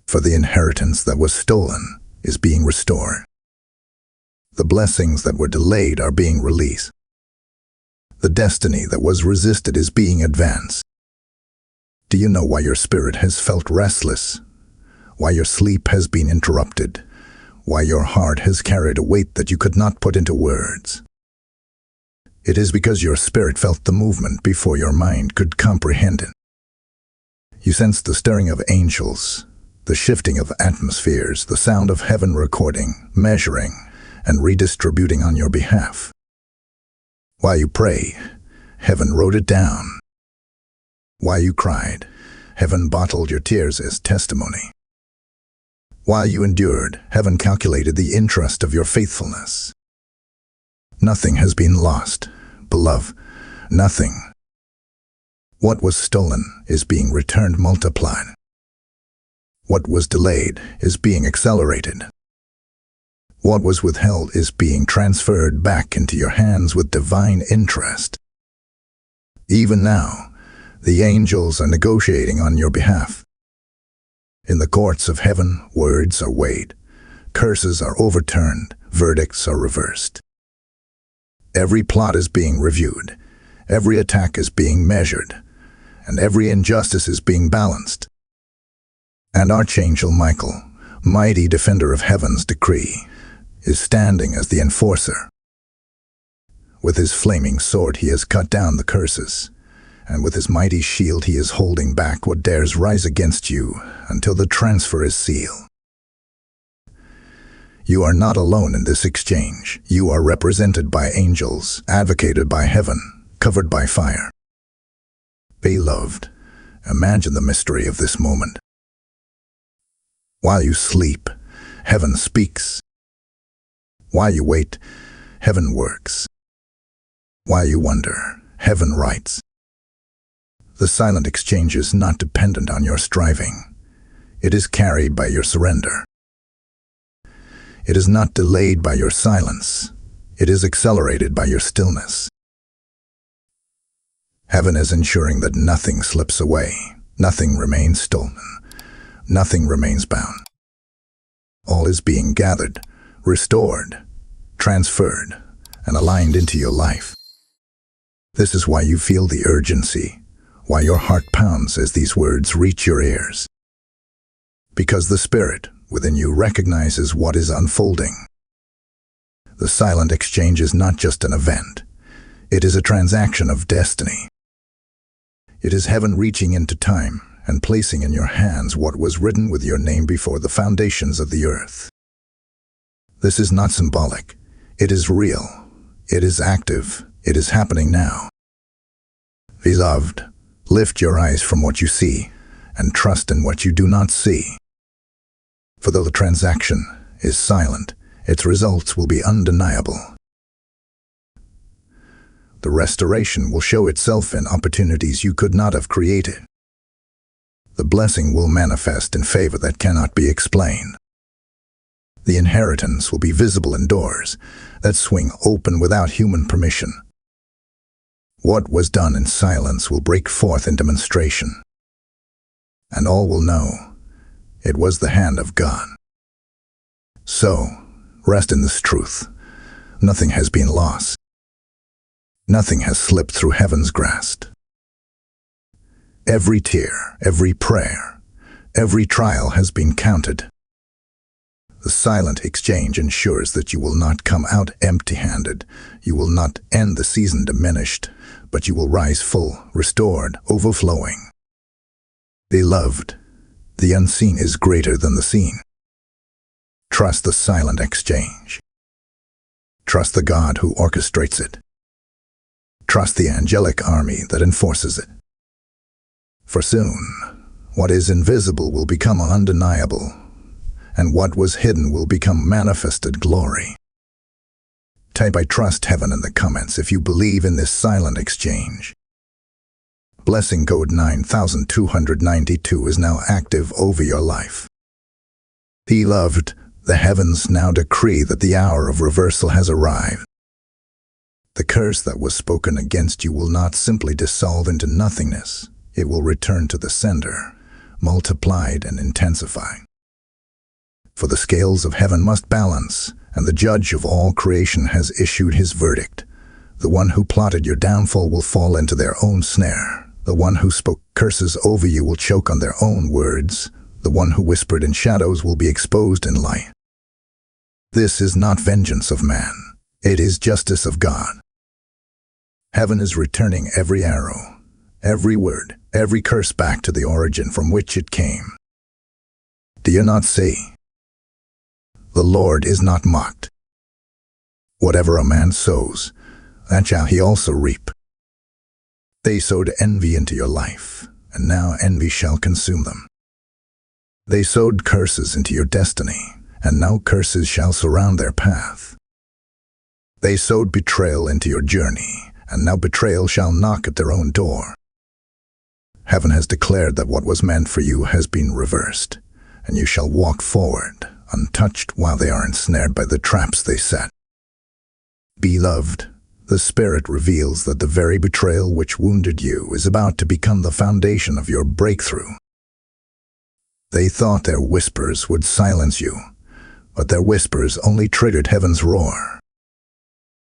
For the inheritance that was stolen is being restored. The blessings that were delayed are being released. The destiny that was resisted is being advanced. Do you know why your spirit has felt restless? Why your sleep has been interrupted? Why your heart has carried a weight that you could not put into words? It is because your spirit felt the movement before your mind could comprehend it. You sensed the stirring of angels, the shifting of atmospheres, the sound of heaven recording, measuring, and redistributing on your behalf. While you pray, heaven wrote it down. While you cried, heaven bottled your tears as testimony. While you endured, heaven calculated the interest of your faithfulness. Nothing has been lost, beloved, nothing. What was stolen is being returned multiplied. What was delayed is being accelerated. What was withheld is being transferred back into your hands with divine interest. Even now, the angels are negotiating on your behalf. In the courts of heaven, words are weighed, curses are overturned, verdicts are reversed. Every plot is being reviewed, every attack is being measured, and every injustice is being balanced. And Archangel Michael, mighty defender of heaven's decree, is standing as the enforcer. With his flaming sword he has cut down the curses, and with his mighty shield he is holding back what dares rise against you until the transfer is sealed. You are not alone in this exchange. You are represented by angels, advocated by heaven, covered by fire. Beloved, imagine the mystery of this moment. While you sleep, heaven speaks. While you wait, heaven works. While you wonder, heaven writes. The silent exchange is not dependent on your striving. It is carried by your surrender. It is not delayed by your silence. It is accelerated by your stillness. Heaven is ensuring that nothing slips away, nothing remains stolen, nothing remains bound. All is being gathered, restored, transferred, and aligned into your life. This is why you feel the urgency, why your heart pounds as these words reach your ears. Because the Spirit within you recognizes what is unfolding. The silent exchange is not just an event. It is a transaction of destiny. It is heaven reaching into time and placing in your hands what was written with your name before the foundations of the earth. This is not symbolic. It is real. It is active. It is happening now. Beloved, lift your eyes from what you see and trust in what you do not see. For though the transaction is silent, its results will be undeniable. The restoration will show itself in opportunities you could not have created. The blessing will manifest in favor that cannot be explained. The inheritance will be visible in doors that swing open without human permission. What was done in silence will break forth in demonstration. And all will know it was the hand of God. So, rest in this truth. Nothing has been lost. Nothing has slipped through heaven's grasp. Every tear, every prayer, every trial has been counted. The silent exchange ensures that you will not come out empty-handed. You will not end the season diminished, but you will rise full, restored, overflowing. Beloved, the unseen is greater than the seen. Trust the silent exchange. Trust the God who orchestrates it. Trust the angelic army that enforces it. For soon, what is invisible will become undeniable, and what was hidden will become manifested glory. Type "I trust heaven" in the comments if you believe in this silent exchange. Blessing code 9292 is now active over your life. Beloved, the heavens now decree that the hour of reversal has arrived. The curse that was spoken against you will not simply dissolve into nothingness. It will return to the sender, multiplied and intensified. For the scales of heaven must balance, and the judge of all creation has issued his verdict. The one who plotted your downfall will fall into their own snare. The one who spoke curses over you will choke on their own words. The one who whispered in shadows will be exposed in light. This is not vengeance of man. It is justice of God. Heaven is returning every arrow, every word, every curse back to the origin from which it came. Do you not see? The Lord is not mocked. Whatever a man sows, that shall he also reap. They sowed envy into your life, and now envy shall consume them. They sowed curses into your destiny, and now curses shall surround their path. They sowed betrayal into your journey, and now betrayal shall knock at their own door. Heaven has declared that what was meant for you has been reversed, and you shall walk forward, untouched while they are ensnared by the traps they set. Beloved, the Spirit reveals that the very betrayal which wounded you is about to become the foundation of your breakthrough. They thought their whispers would silence you, but their whispers only triggered heaven's roar.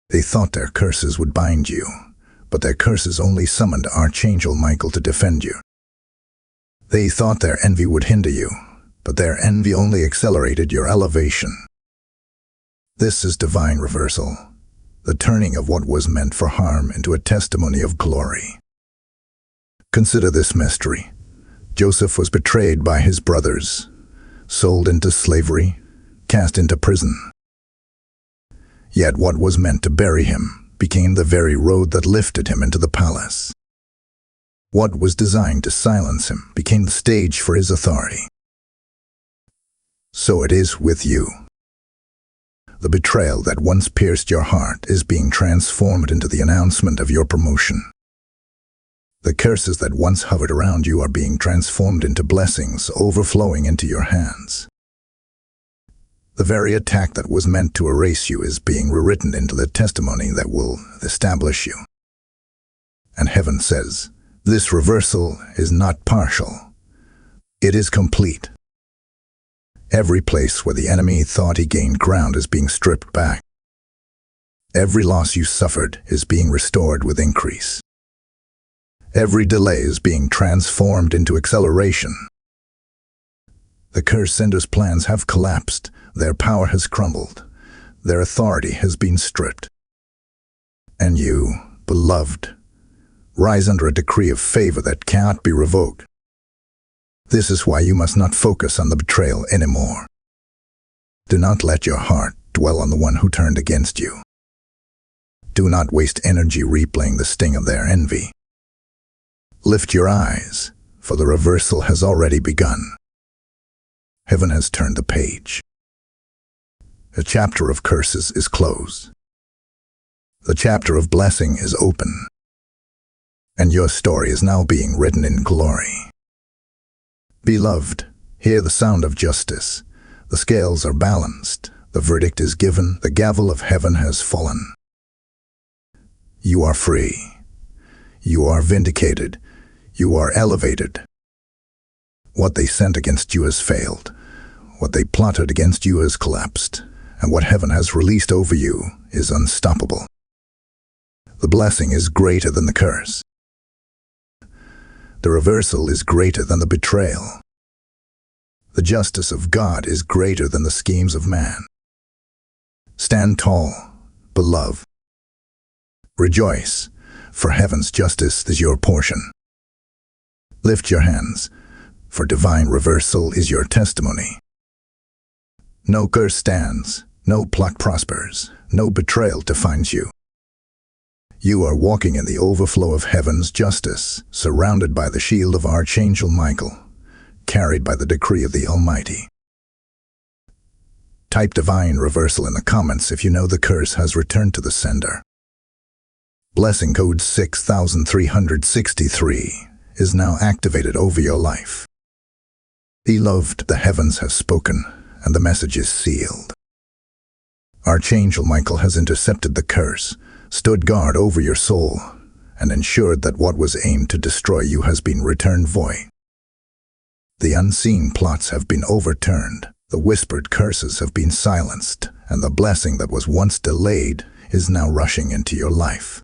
They thought their curses would bind you, but their curses only summoned Archangel Michael to defend you. They thought their envy would hinder you, but their envy only accelerated your elevation. This is divine reversal, the turning of what was meant for harm into a testimony of glory. Consider this mystery. Joseph was betrayed by his brothers, sold into slavery, cast into prison. Yet what was meant to bury him became the very road that lifted him into the palace. What was designed to silence him became the stage for his authority. So it is with you. The betrayal that once pierced your heart is being transformed into the announcement of your promotion. The curses that once hovered around you are being transformed into blessings overflowing into your hands. The very attack that was meant to erase you is being rewritten into the testimony that will establish you. And heaven says, this reversal is not partial. It is complete. Every place where the enemy thought he gained ground is being stripped back. Every loss you suffered is being restored with increase. Every delay is being transformed into acceleration. The curse senders' plans have collapsed. Their power has crumbled. Their authority has been stripped. And you, beloved, rise under a decree of favor that cannot be revoked. This is why you must not focus on the betrayal anymore. Do not let your heart dwell on the one who turned against you. Do not waste energy replaying the sting of their envy. Lift your eyes, for the reversal has already begun. Heaven has turned the page. The chapter of curses is closed. The chapter of blessing is open. And your story is now being written in glory. Beloved, hear the sound of justice. The scales are balanced. The verdict is given. The gavel of heaven has fallen. You are free. You are vindicated. You are elevated. What they sent against you has failed. What they plotted against you has collapsed. And what heaven has released over you is unstoppable. The blessing is greater than the curse. The reversal is greater than the betrayal. The justice of God is greater than the schemes of man. Stand tall, beloved. Rejoice, for heaven's justice is your portion. Lift your hands, for divine reversal is your testimony. No curse stands, no plot prospers, no betrayal defines you. You are walking in the overflow of heaven's justice, surrounded by the shield of Archangel Michael, carried by the decree of the Almighty. Type divine reversal in the comments if you know the curse has returned to the sender. Blessing code 6363 is now activated over your life. Beloved, the heavens have spoken, and the message is sealed. Archangel Michael has intercepted the curse, stood guard over your soul, and ensured that what was aimed to destroy you has been returned void. The unseen plots have been overturned, the whispered curses have been silenced, and the blessing that was once delayed is now rushing into your life.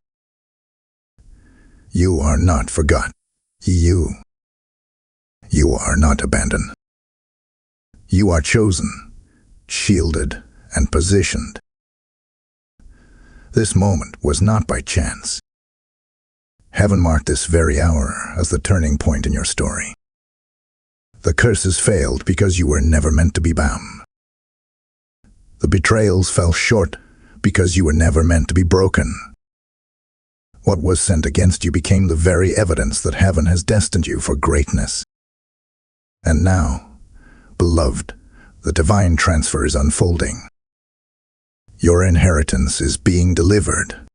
You are not forgotten. You are not abandoned. You are chosen, shielded, and positioned. This moment was not by chance. Heaven marked this very hour as the turning point in your story. The curses failed because you were never meant to be bound. The betrayals fell short because you were never meant to be broken. What was sent against you became the very evidence that heaven has destined you for greatness. And now, beloved, the divine transfer is unfolding. Your inheritance is being delivered.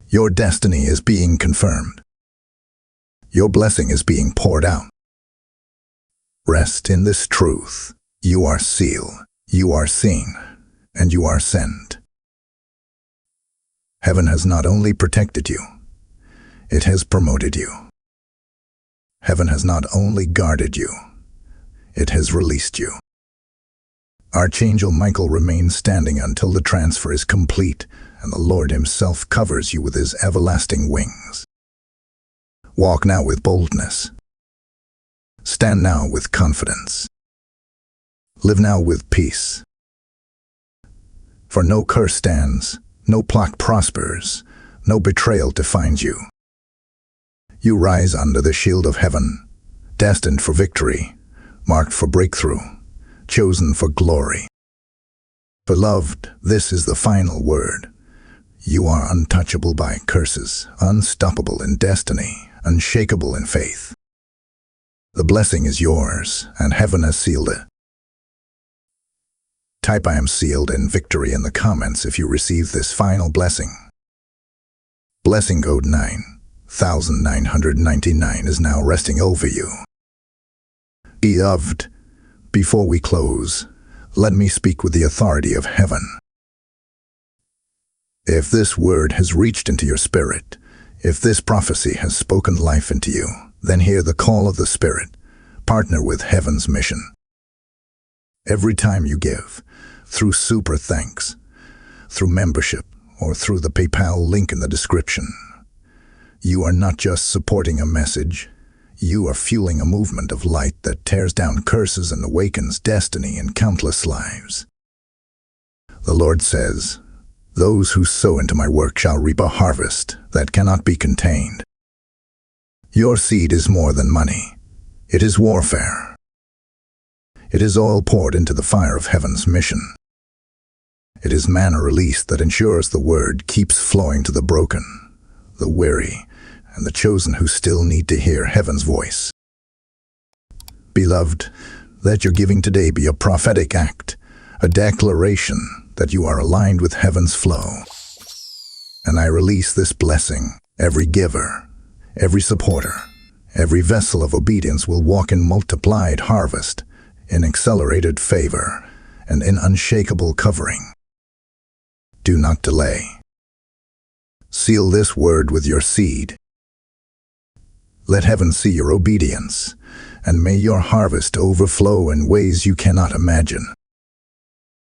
Your destiny is being confirmed. Your blessing is being poured out. Rest in this truth. You are sealed, you are seen, and you are sent. Heaven has not only protected you, it has promoted you. Heaven has not only guarded you, it has released you. Archangel Michael remains standing until the transfer is complete, and the Lord himself covers you with his everlasting wings. Walk now with boldness. Stand now with confidence. Live now with peace. For no curse stands, no plot prospers, no betrayal defines you. You rise under the shield of heaven, destined for victory, marked for breakthrough, chosen for glory. Beloved, this is the final word. You are untouchable by curses, unstoppable in destiny, unshakable in faith. The blessing is yours, and heaven has sealed it. Type I am sealed in victory in the comments if you receive this final blessing. Blessing code 9. 1,999 is now resting over you. Beloved, before we close, let me speak with the authority of heaven. If this word has reached into your spirit, if this prophecy has spoken life into you, then hear the call of the Spirit. Partner with heaven's mission. Every time you give, through super thanks, through membership, or through the PayPal link in the description, you are not just supporting a message, you are fueling a movement of light that tears down curses and awakens destiny in countless lives. The Lord says, "Those who sow into my work shall reap a harvest that cannot be contained." Your seed is more than money. It is warfare. It is oil poured into the fire of heaven's mission. It is manna released that ensures the word keeps flowing to the broken, the weary, and the chosen who still need to hear heaven's voice. Beloved, let your giving today be a prophetic act, a declaration that you are aligned with heaven's flow. And I release this blessing. Every giver, every supporter, every vessel of obedience will walk in multiplied harvest, in accelerated favor, and in unshakable covering. Do not delay. Seal this word with your seed. Let heaven see your obedience, and may your harvest overflow in ways you cannot imagine.